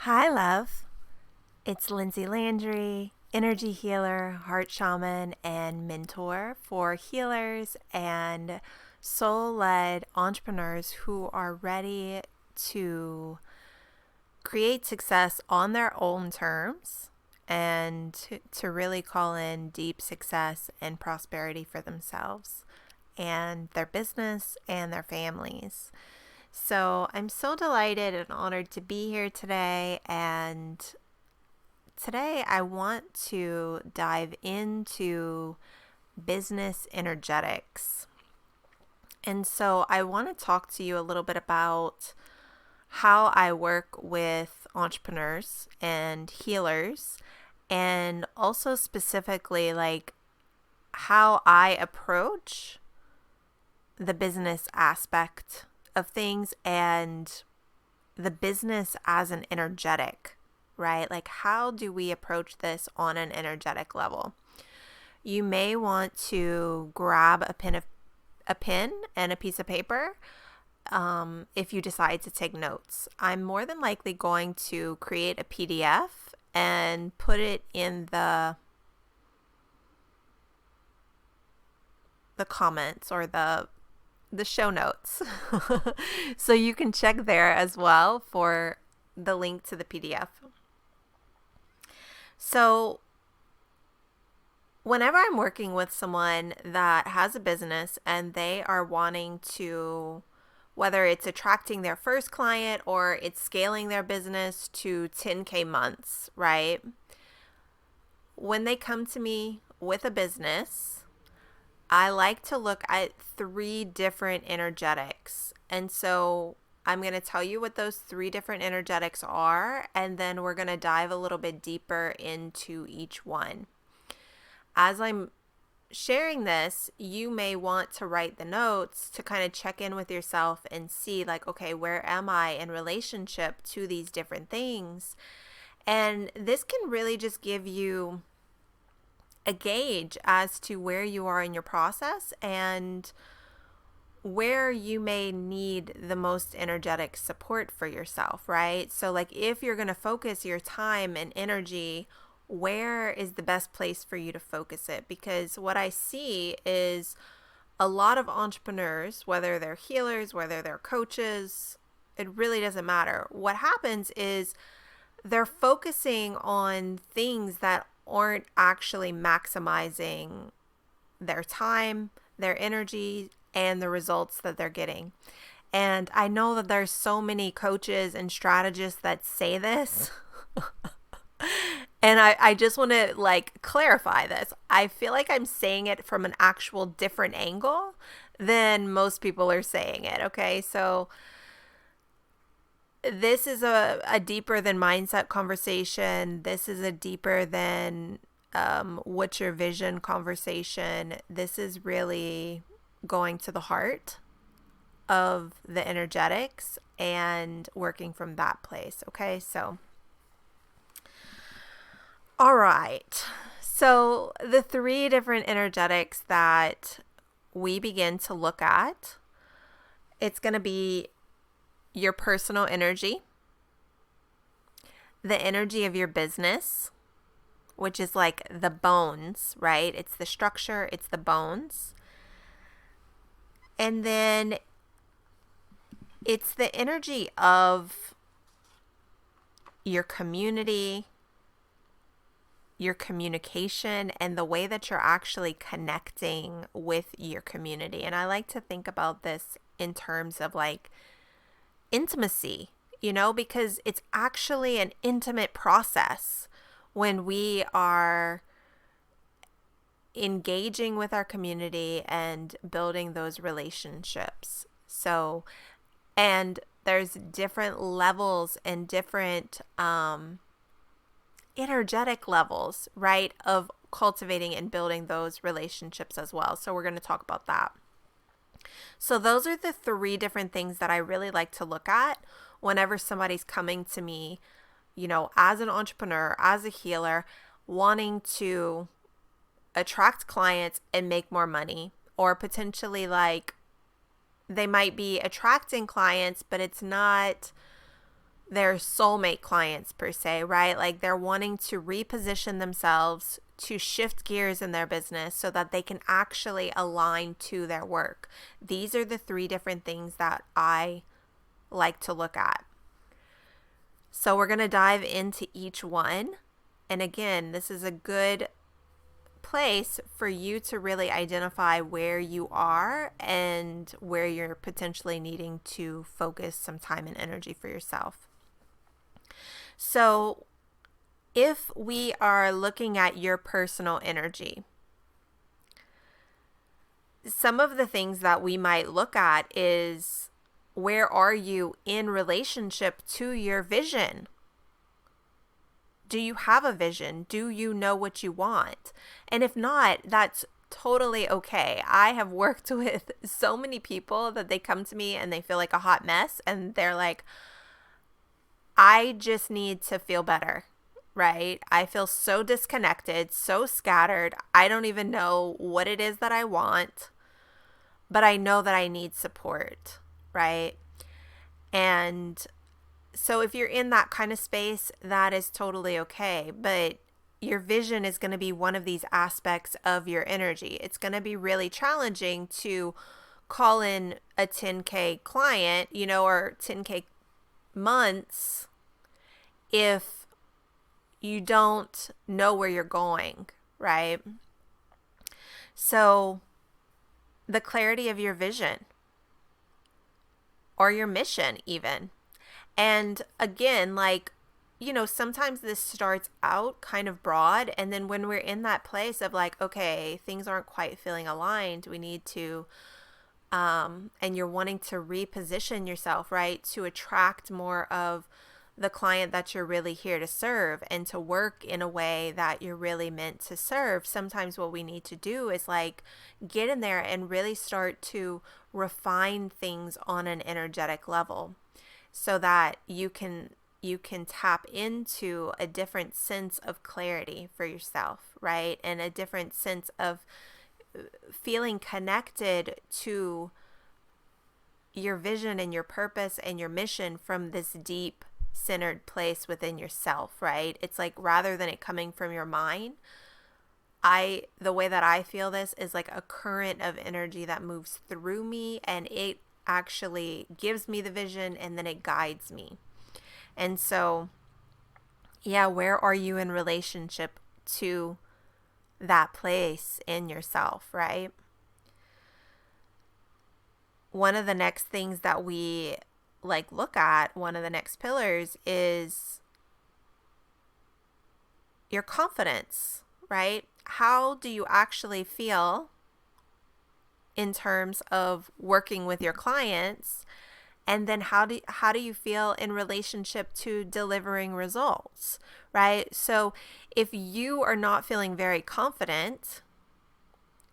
Hi, love. It's Lindsay Landry, energy healer, heart shaman, and mentor for healers and soul led entrepreneurs who are ready to create success on their own terms and to really call in deep success and prosperity for themselves and their business and their families. So I'm so delighted and honored to be here today. And today I want to dive into business energetics. And so I want to talk to you a little bit about how I work with entrepreneurs and healers, and also specifically like how I approach the business aspect of things and the business as an energetic, right? Like, how do we approach this on an energetic level? You may want to grab a pen and a piece of paper if you decide to take notes. I'm more than likely going to create a PDF and put it in the comments or the show notes. So you can check there as well for the link to the PDF. So whenever I'm working with someone that has a business and they are wanting to, whether it's attracting their first client or it's scaling their business to 10K months, right? When they come to me with a business, I like to look at 3 different energetics. And so I'm going to tell you what those 3 different energetics are, and then we're going to dive a little bit deeper into each one. As I'm sharing this, you may want to write the notes to kind of check in with yourself and see like, okay, where am I in relationship to these different things? And this can really just give you a gauge as to where you are in your process and where you may need the most energetic support for yourself, right? So like if you're going to focus your time and energy, where is the best place for you to focus it? Because what I see is a lot of entrepreneurs, whether they're healers, whether they're coaches, it really doesn't matter. What happens is they're focusing on things that aren't actually maximizing their time, their energy, and the results that they're getting. And I know that there's so many coaches and strategists that say this. And I just want to like clarify this. I feel like I'm saying it from an actual different angle than most people are saying it. Okay. So this is a deeper than mindset conversation. This is a deeper than what's your vision conversation. This is really going to the heart of the energetics and working from that place. Okay, so all right. So the 3 different energetics that we begin to look at, it's going to be your personal energy, the energy of your business, which is like the bones, right? It's the structure, it's the bones. And then it's the energy of your community, your communication, and the way that you're actually connecting with your community. And I like to think about this in terms of like intimacy, because it's actually an intimate process when we are engaging with our community and building those relationships. So, and there's different levels and different energetic levels, right, of cultivating and building those relationships as well. So we're going to talk about that. So those are the 3 different things that I really like to look at whenever somebody's coming to me, as an entrepreneur, as a healer, wanting to attract clients and make more money, or potentially like they might be attracting clients, but it's not their soulmate clients per se, right? Like they're wanting to reposition themselves to shift gears in their business so that they can actually align to their work. These are the three different things that I like to look at. So we're going to dive into each one. And again, this is a good place for you to really identify where you are and where you're potentially needing to focus some time and energy for yourself. So if we are looking at your personal energy, some of the things that we might look at is, where are you in relationship to your vision? Do you have a vision? Do you know what you want? And if not, that's totally okay. I have worked with so many people that they come to me and they feel like a hot mess and they're like, I just need to feel better, right? I feel so disconnected, so scattered. I don't even know what it is that I want, but I know that I need support, right? And so if you're in that kind of space, that is totally okay. But your vision is going to be one of these aspects of your energy. It's going to be really challenging to call in a 10K client, or 10K months if you don't know where you're going, right? So the clarity of your vision or your mission even. And again, sometimes this starts out kind of broad. And then when we're in that place of like, okay, things aren't quite feeling aligned, we need to, and you're wanting to reposition yourself, right, to attract more of the client that you're really here to serve and to work in a way that you're really meant to serve. Sometimes what we need to do is get in there and really start to refine things on an energetic level, so that you can tap into a different sense of clarity for yourself, right? And a different sense of feeling connected to your vision and your purpose and your mission from this deep centered place within yourself, right? It's like, rather than it coming from your mind, the way that I feel this is like a current of energy that moves through me, and it actually gives me the vision and then it guides me. And so, yeah, where are you in relationship to that place in yourself, right? One of the next things that we look at, one of the next pillars, is your confidence, right? How do you actually feel in terms of working with your clients? And then how do you feel in relationship to delivering results, right? So if you are not feeling very confident,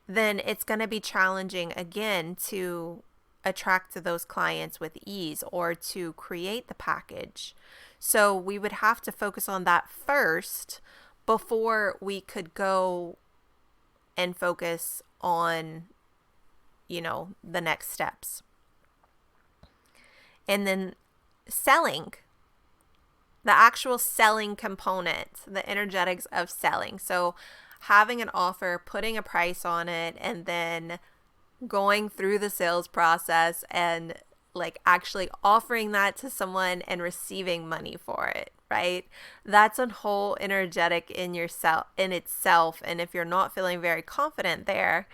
then it's going to be challenging again to attract those clients with ease or to create the package. So we would have to focus on that first before we could go and focus on the next steps. And then selling, the actual selling component, the energetics of selling. So having an offer, putting a price on it, and then going through the sales process and actually offering that to someone and receiving money for it, right? That's a whole energetic in itself. And if you're not feeling very confident there,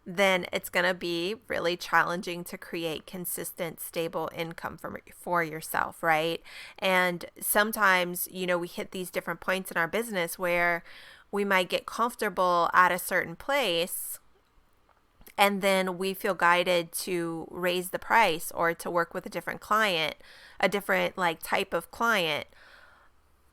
then it's going to be really challenging to create consistent, stable income for yourself, right? And sometimes, we hit these different points in our business where we might get comfortable at a certain place, and then we feel guided to raise the price or to work with a different client, a different type of client,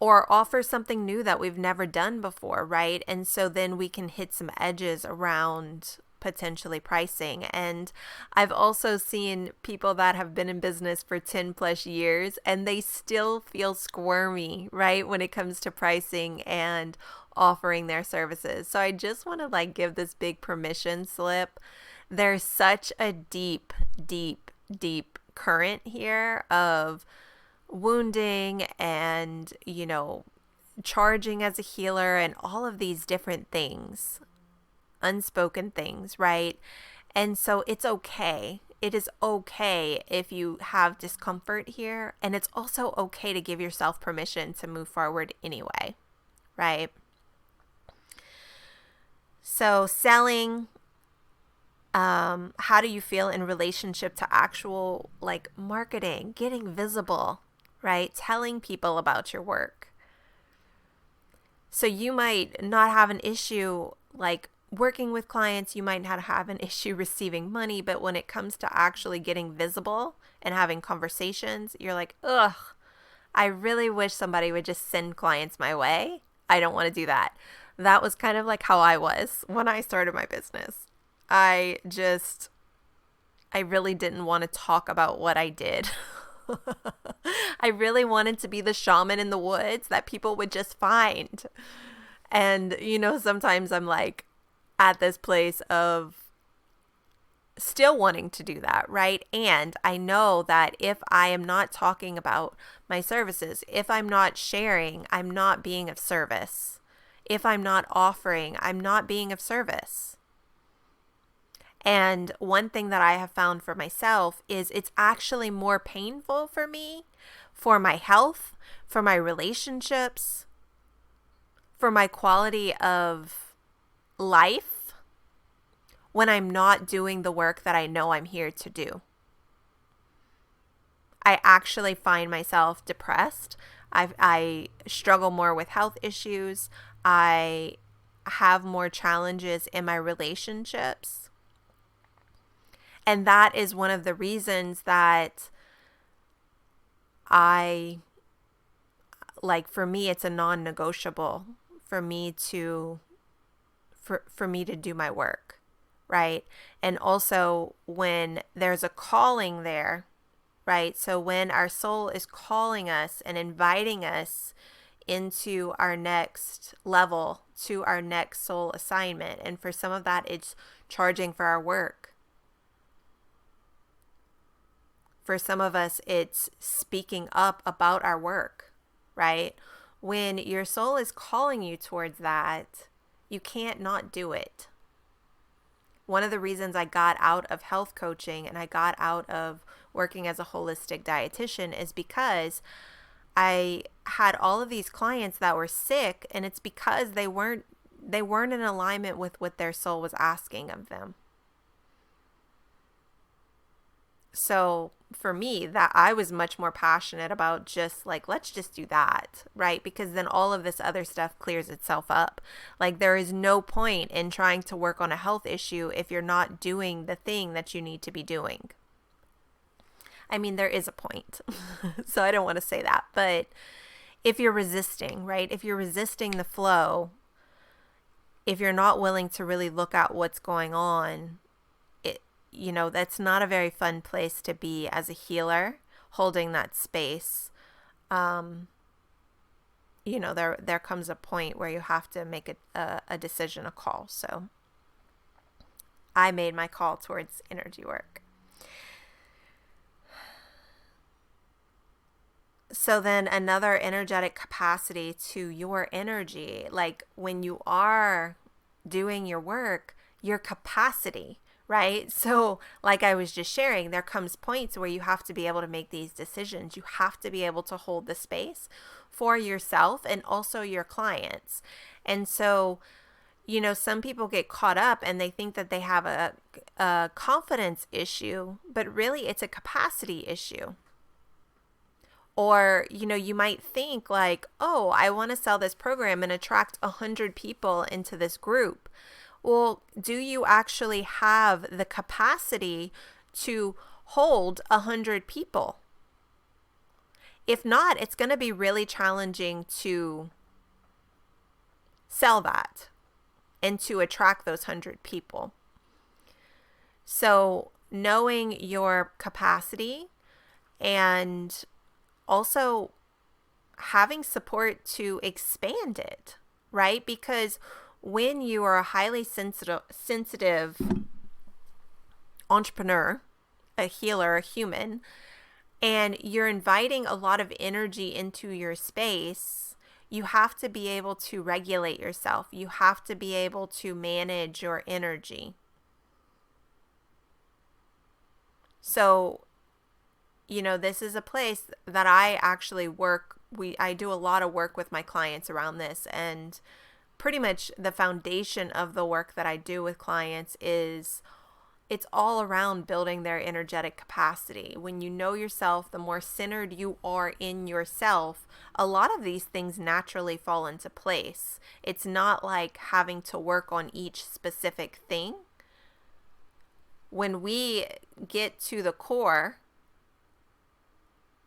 or offer something new that we've never done before, right? And so then we can hit some edges around potentially pricing. And I've also seen people that have been in business for 10 plus years and they still feel squirmy, right, when it comes to pricing and offering their services. So I just want to give this big permission slip. There's such a deep current here of wounding and, charging as a healer and all of these different things, unspoken things, right? And so it's okay. It is okay if you have discomfort here. And it's also okay to give yourself permission to move forward anyway, right? So selling, how do you feel in relationship to actual marketing, getting visible, right? Telling people about your work. So you might not have an issue working with clients, you might not have an issue receiving money, but when it comes to actually getting visible and having conversations, you're like, ugh, I really wish somebody would just send clients my way. I don't want to do that. That was kind of like how I was when I started my business. I really didn't want to talk about what I did. I really wanted to be the shaman in the woods that people would just find. And, sometimes I'm at this place of still wanting to do that, right? And I know that if I am not talking about my services, if I'm not sharing, I'm not being of service. If I'm not offering, I'm not being of service. And one thing that I have found for myself is it's actually more painful for me, for my health, for my relationships, for my quality of life, when I'm not doing the work that I know I'm here to do. I actually find myself depressed. I struggle more with health issues. I have more challenges in my relationships. And that is one of the reasons that for me, it's a non-negotiable for me to do my work, right? And also when there's a calling there, right? So when our soul is calling us and inviting us into our next level, to our next soul assignment, and for some of that, it's charging for our work. For some of us, it's speaking up about our work, right? When your soul is calling you towards that, you can't not do it. One of the reasons I got out of health coaching and I got out of working as a holistic dietitian is because I had all of these clients that were sick, and it's because they weren't in alignment with what their soul was asking of them. So for me, that I was much more passionate about just let's just do that, right? Because then all of this other stuff clears itself up. There is no point in trying to work on a health issue if you're not doing the thing that you need to be doing. I mean, there is a point. So I don't want to say that. But if you're resisting, right? If you're resisting the flow, if you're not willing to really look at what's going on, that's not a very fun place to be as a healer, holding that space. There comes a point where you have to make a decision, a call. So I made my call towards energy work. So then another energetic capacity to your energy, when you are doing your work, your capacity, right? So I was just sharing, there comes points where you have to be able to make these decisions. You have to be able to hold the space for yourself and also your clients. And so, some people get caught up and they think that they have a confidence issue, but really it's a capacity issue. Or, you might think oh, I want to sell this program and attract 100 people into this group. Well, do you actually have the capacity to hold 100 people? If not, it's going to be really challenging to sell that and to attract those 100 people. So knowing your capacity and also having support to expand it, right? Because when you are a highly sensitive entrepreneur, a healer, a human, and you're inviting a lot of energy into your space, you have to be able to regulate yourself. You have to be able to manage your energy. So, this is a place that I actually work. I do a lot of work with my clients around this, and pretty much the foundation of the work that I do with clients is it's all around building their energetic capacity. When you know yourself, the more centered you are in yourself, a lot of these things naturally fall into place. It's not like having to work on each specific thing. When we get to the core,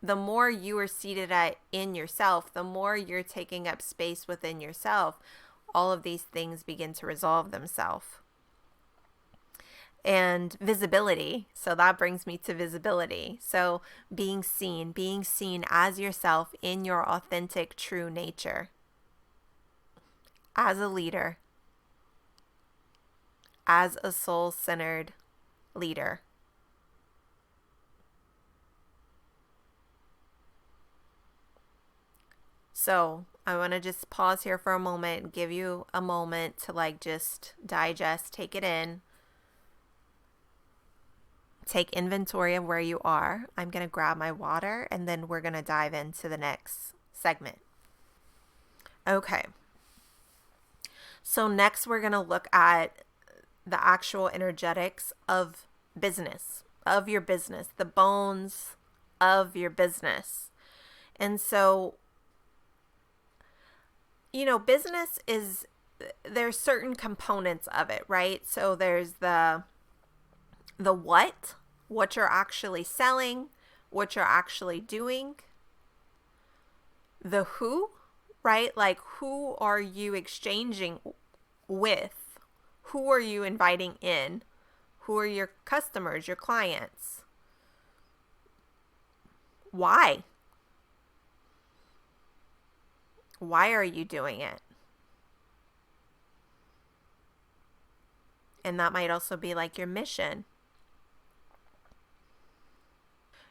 the more you are seated in yourself, the more you're taking up space within yourself, all of these things begin to resolve themselves. And visibility. So that brings me to visibility. So being seen as yourself in your authentic, true nature. As a leader. As a soul-centered leader. So I want to just pause here for a moment, give you a moment to just digest, take it in. Take inventory of where you are. I'm going to grab my water and then we're going to dive into the next segment. Okay. So next we're going to look at the actual energetics of business, of your business, the bones of your business. And so, business there's certain components of it, right? So there's the what you're actually selling, what you're actually doing, the who, right? Like, who are you exchanging with? Who are you inviting in? Who are your customers, your clients? Why? Why are you doing it? And that might also be like your mission.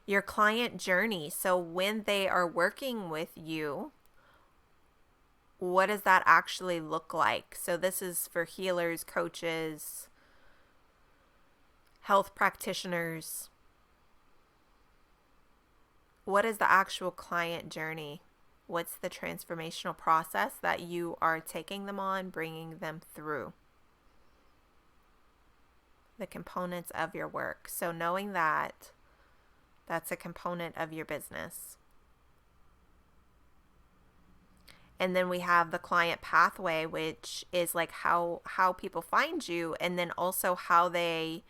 Your client journey. So when they are working with you, what does that actually look like? So this is for healers, coaches, health practitioners. What is the actual client journey? What's the transformational process that you are taking them on, bringing them through? The components of your work. So knowing that, that's a component of your business. And then we have the client pathway, which is like how people find you, and then also how they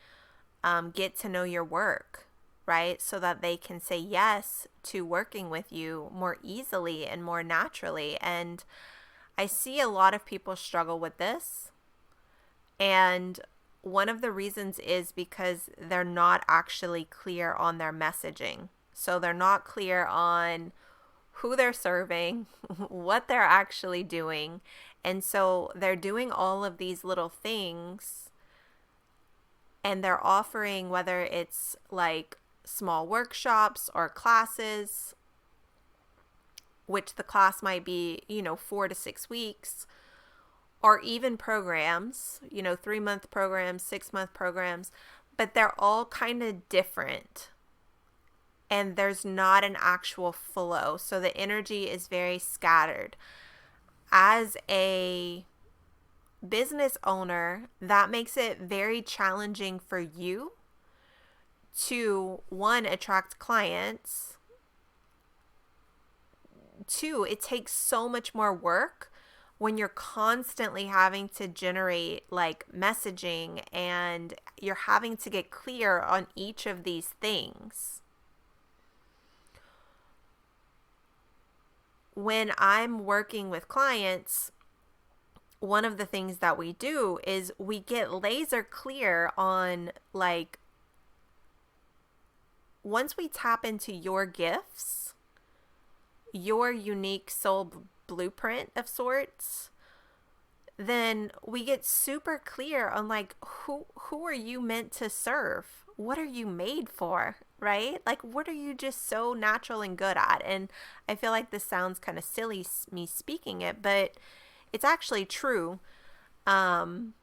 get to know your work, right? So that they can say yes to working with you more easily and more naturally. And I see a lot of people struggle with this. And one of the reasons is because they're not actually clear on their messaging. So they're not clear on who they're serving, what they're actually doing. And so they're doing all of these little things, and they're offering, whether it's like small workshops or classes, which the class might be, 4 to 6 weeks, or even programs, 3-month programs, 6-month programs, but they're all kind of different. And there's not an actual flow. So the energy is very scattered. As a business owner, that makes it very challenging for you to, one, attract clients. 2, it takes so much more work when you're constantly having to generate like messaging and you're having to get clear on each of these things. When I'm working with clients, one of the things that we do is we get laser clear on, like, once we tap into your gifts, your unique soul blueprint of sorts, then we get super clear on like who are you meant to serve? What are you made for? right? Like, what are you just so natural and good at? And I feel like this sounds kind of silly, me speaking it, but it's actually true. Um,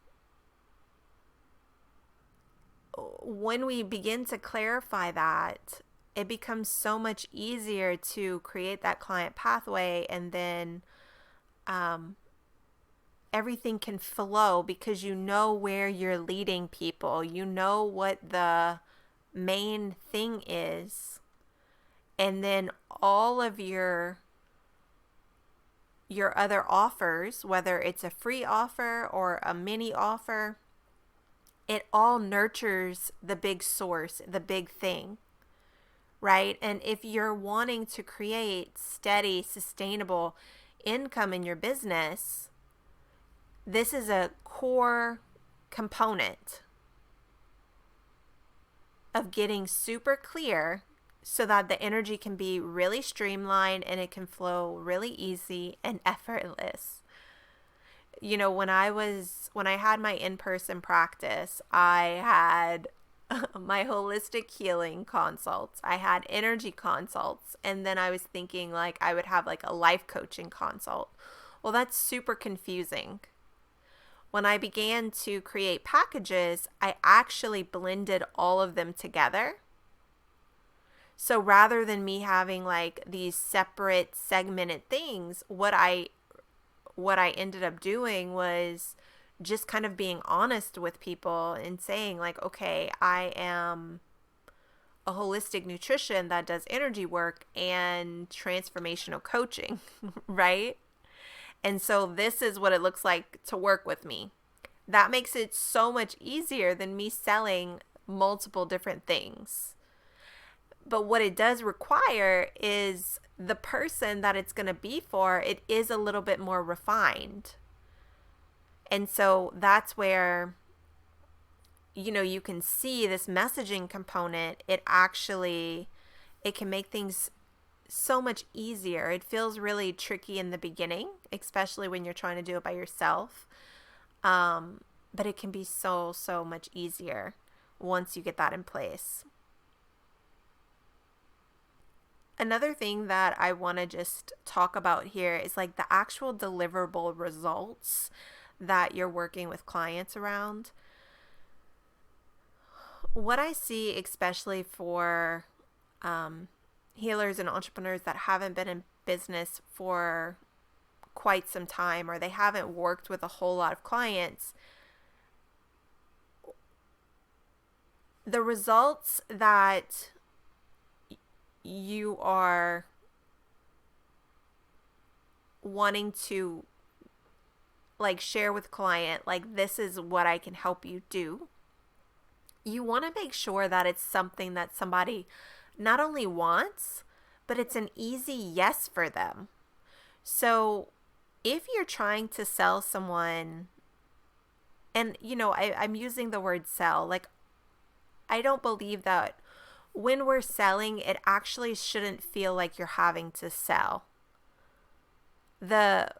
when we begin to clarify that, it becomes so much easier to create that client pathway, and then um, everything can flow because you know where you're leading people. You know what the main thing is. And then all of your other offers, whether it's a free offer or a mini offer, it all nurtures the big source, the big thing, right? And if you're wanting to create steady, sustainable income in your business, this is a core component of getting super clear so that the energy can be really streamlined and it can flow really easy and effortless. You know, when I had my in-person practice, I had my holistic healing consults. I had energy consults, and then I was thinking like I would have like a life coaching consult. Well, that's super confusing. When I began to create packages, I actually blended all of them together. So rather than me having like these separate segmented things, what I ended up doing was just kind of being honest with people and saying like, okay, I am a holistic nutrition that does energy work and transformational coaching, right? And so this is what it looks like to work with me. That makes it so much easier than me selling multiple different things. But what it does require is the person that it's going to be for, it is a little bit more refined. And so that's where, you know, you can see this messaging component. It can make things so much easier. It feels really tricky in the beginning, especially when you're trying to do it by yourself. But it can be so much easier once you get that in place. Another thing that I want to just talk about here is like the actual deliverable results that you're working with clients around. What I see, especially for healers and entrepreneurs that haven't been in business for quite some time, or they haven't worked with a whole lot of clients, the results that you are wanting to like share with client, like, this is what I can help you do, you want to make sure that it's something that somebody not only wants, but it's an easy yes for them. So if you're trying to sell someone, and you know, I'm using the word sell, like, I don't believe that when we're selling, it actually shouldn't feel like you're having to sell. The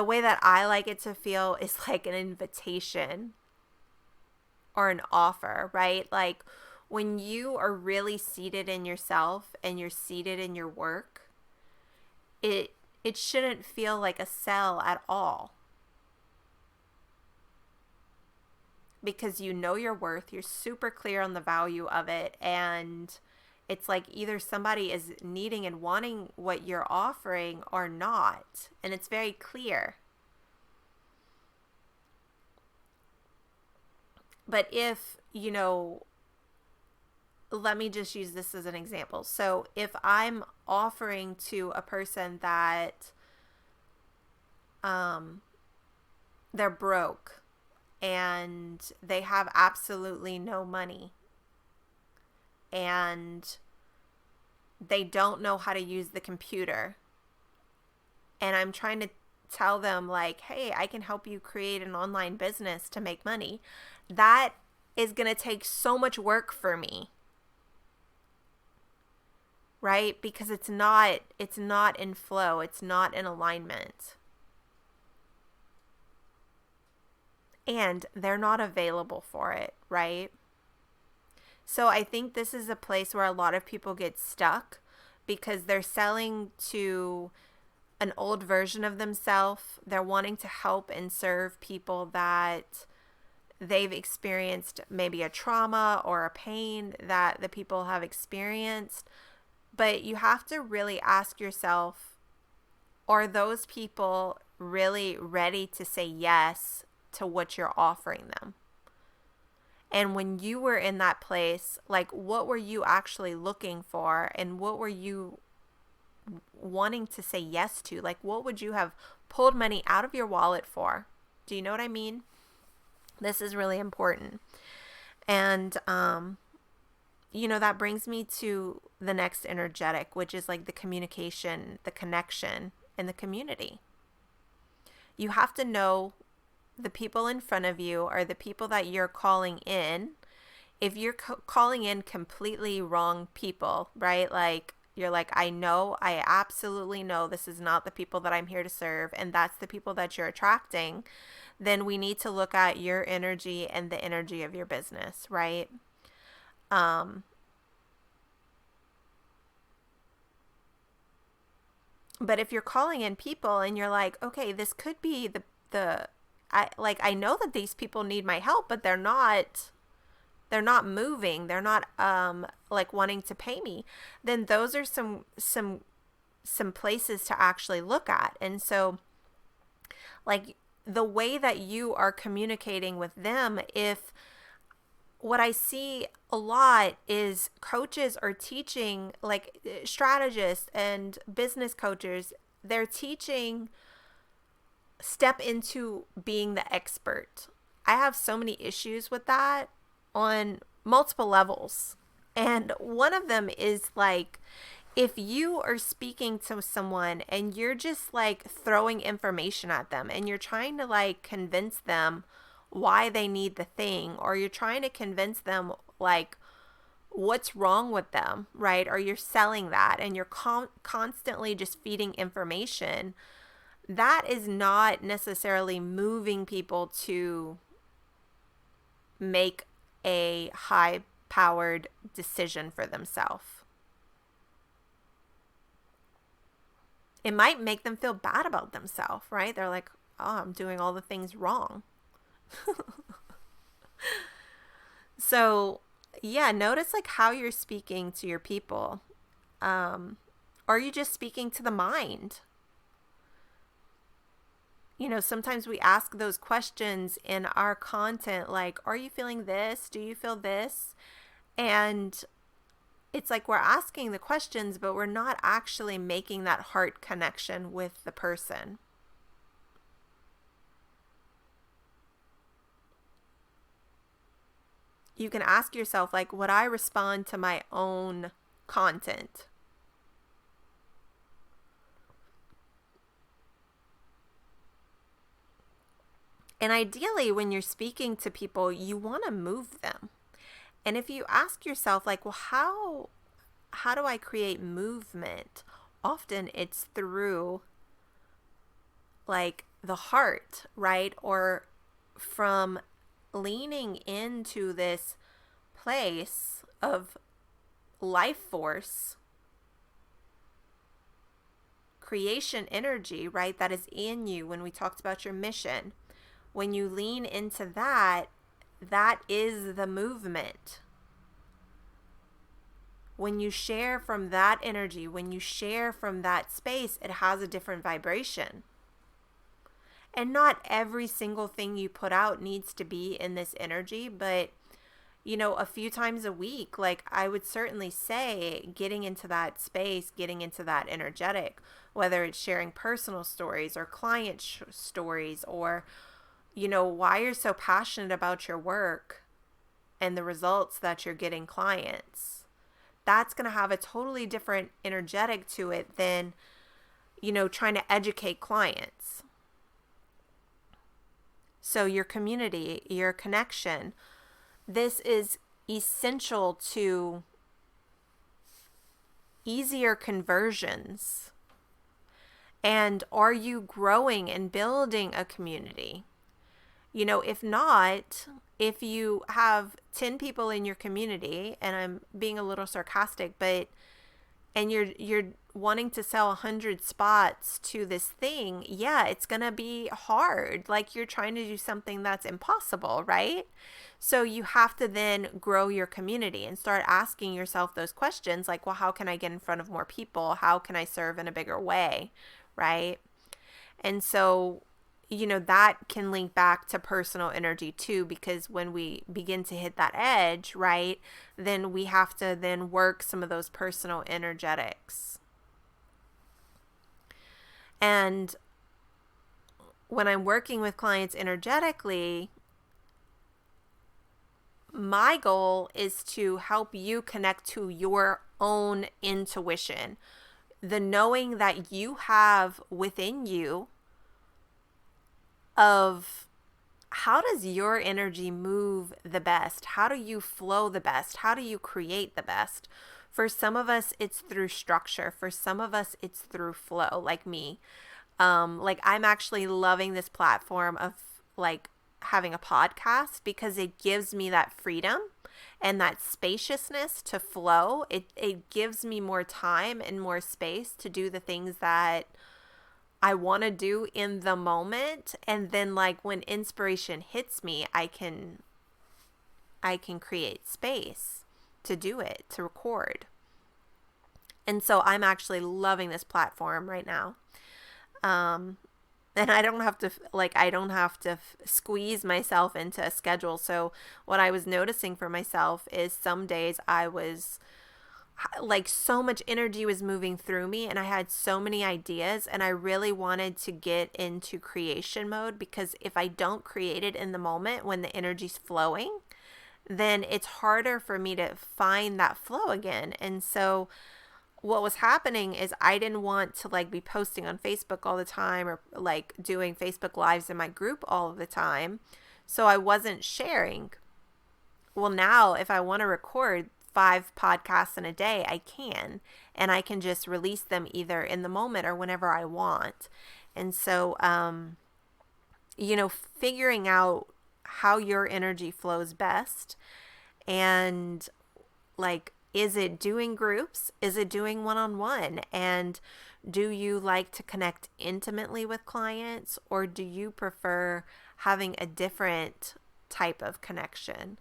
way that I like it to feel is like an invitation or an offer, right? Like when you are really seated in yourself and you're seated in your work, it shouldn't feel like a sell at all. Because you know your worth, you're super clear on the value of it, and it's like either somebody is needing and wanting what you're offering or not, and it's very clear. But if, you know, let me just use this as an example. So if I'm offering to a person that they're broke, and they have absolutely no money, and they don't know how to use the computer, and I'm trying to tell them like, hey, I can help you create an online business to make money, that is going to take so much work for me, right? Because it's not in flow, it's not in alignment. And they're not available for it, right? So I think this is a place where a lot of people get stuck because they're selling to an old version of themselves. They're wanting to help and serve people that they've experienced maybe a trauma or a pain that the people have experienced. But you have to really ask yourself, are those people really ready to say yes to what you're offering them? And when you were in that place, like, what were you actually looking for, and what were you wanting to say yes to? Like, what would you have pulled money out of your wallet for? Do you know what I mean? This is really important. And, that brings me to the next energetic, which is like the communication, the connection, and the community. You have to know the people in front of you are the people that you're calling in. If you're calling in completely wrong people, right? Like, you're like, I absolutely know this is not the people that I'm here to serve, and that's the people that you're attracting, then we need to look at your energy and the energy of your business, right? But if you're calling in people and you're like, okay, this could be I know that these people need my help, but they're not moving. They're not like wanting to pay me. Then those are some places to actually look at. And so, like, the way that you are communicating with them, if what I see a lot is coaches are teaching, like strategists and business coaches, they're teaching step into being the expert. I have so many issues with that on multiple levels. And one of them is like, if you are speaking to someone and you're just like throwing information at them and you're trying to like convince them why they need the thing, or you're trying to convince them like what's wrong with them, right? Or you're selling that and you're constantly just feeding information, that is not necessarily moving people to make a high powered decision for themselves. It might make them feel bad about themselves, right? They're like, oh, I'm doing all the things wrong. So, yeah, notice like how you're speaking to your people. Are you just speaking to the mind? Sometimes we ask those questions in our content, like, are you feeling this? Do you feel this? And it's like we're asking the questions, but we're not actually making that heart connection with the person. You can ask yourself, like, would I respond to my own content? And ideally, when you're speaking to people, you want to move them. And if you ask yourself, like, well, how do I create movement? Often it's through like the heart, right? Or from leaning into this place of life force, creation energy, right? That is in you. When we talked about your mission, when you lean into that, that is the movement. When you share from that energy, when you share from that space, it has a different vibration. And not every single thing you put out needs to be in this energy, but a few times a week, like, I would certainly say getting into that space, getting into that energetic, whether it's sharing personal stories or client stories, or why you're so passionate about your work and the results that you're getting clients. That's going to have a totally different energetic to it than, trying to educate clients. So your community, your connection, this is essential to easier conversions. And are you growing and building a community? If not, if you have 10 people in your community, and I'm being a little sarcastic, but and you're wanting to sell 100 spots to this thing, yeah, it's going to be hard. Like you're trying to do something that's impossible, right? So you have to then grow your community and start asking yourself those questions like, well, how can I get in front of more people? How can I serve in a bigger way, right? And so, that can link back to personal energy too, because when we begin to hit that edge, right, then we have to then work some of those personal energetics. And when I'm working with clients energetically, my goal is to help you connect to your own intuition, the knowing that you have within you of how does your energy move the best? How do you flow the best? How do you create the best? For some of us, it's through structure. For some of us, it's through flow, like me. Like I'm actually loving this platform of like having a podcast because it gives me that freedom and that spaciousness to flow. It gives me more time and more space to do the things that I want to do in the moment. And then like when inspiration hits me, I can create space to do it, to record. And so I'm actually loving this platform right now. And I don't have to squeeze myself into a schedule. So what I was noticing for myself is some days I was like so much energy was moving through me and I had so many ideas and I really wanted to get into creation mode, because if I don't create it in the moment when the energy's flowing, then it's harder for me to find that flow again. And so what was happening is I didn't want to like be posting on Facebook all the time or like doing Facebook lives in my group all of the time. So I wasn't sharing. Well, now if I want to record 5 podcasts in a day, I can, and I can just release them either in the moment or whenever I want. And so, figuring out how your energy flows best, and like, is it doing groups? Is it doing one-on-one? And do you like to connect intimately with clients, or do you prefer having a different type of connection?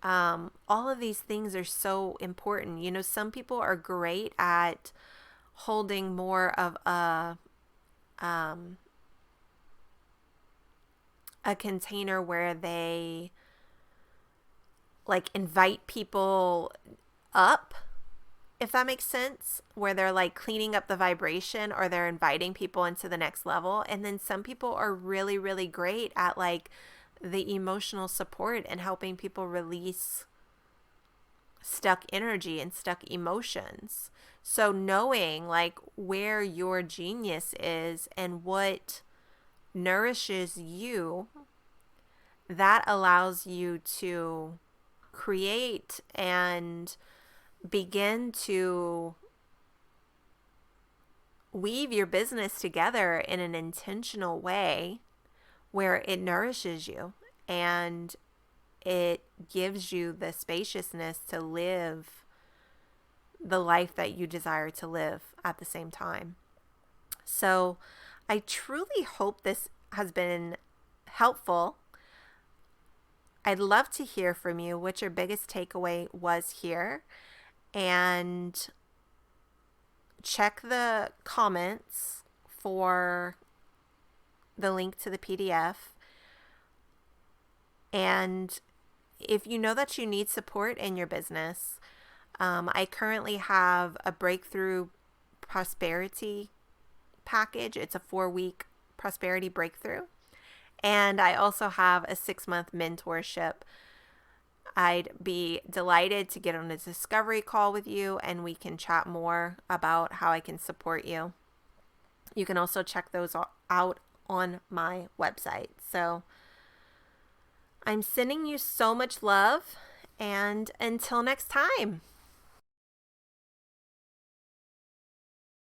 All of these things are so important. Some people are great at holding more of a container where they like invite people up, if that makes sense, where they're like cleaning up the vibration or they're inviting people into the next level. And then some people are really, really great at like the emotional support and helping people release stuck energy and stuck emotions. So knowing like where your genius is and what nourishes you, that allows you to create and begin to weave your business together in an intentional way where it nourishes you and it gives you the spaciousness to live the life that you desire to live at the same time. So I truly hope this has been helpful. I'd love to hear from you what your biggest takeaway was here, and check the comments for the link to the PDF. And if you know that you need support in your business, I currently have a breakthrough prosperity package. It's a 4-week prosperity breakthrough. And I also have a 6-month mentorship. I'd be delighted to get on a discovery call with you and we can chat more about how I can support you. You can also check those out on my website. So I'm sending you so much love, and until next time.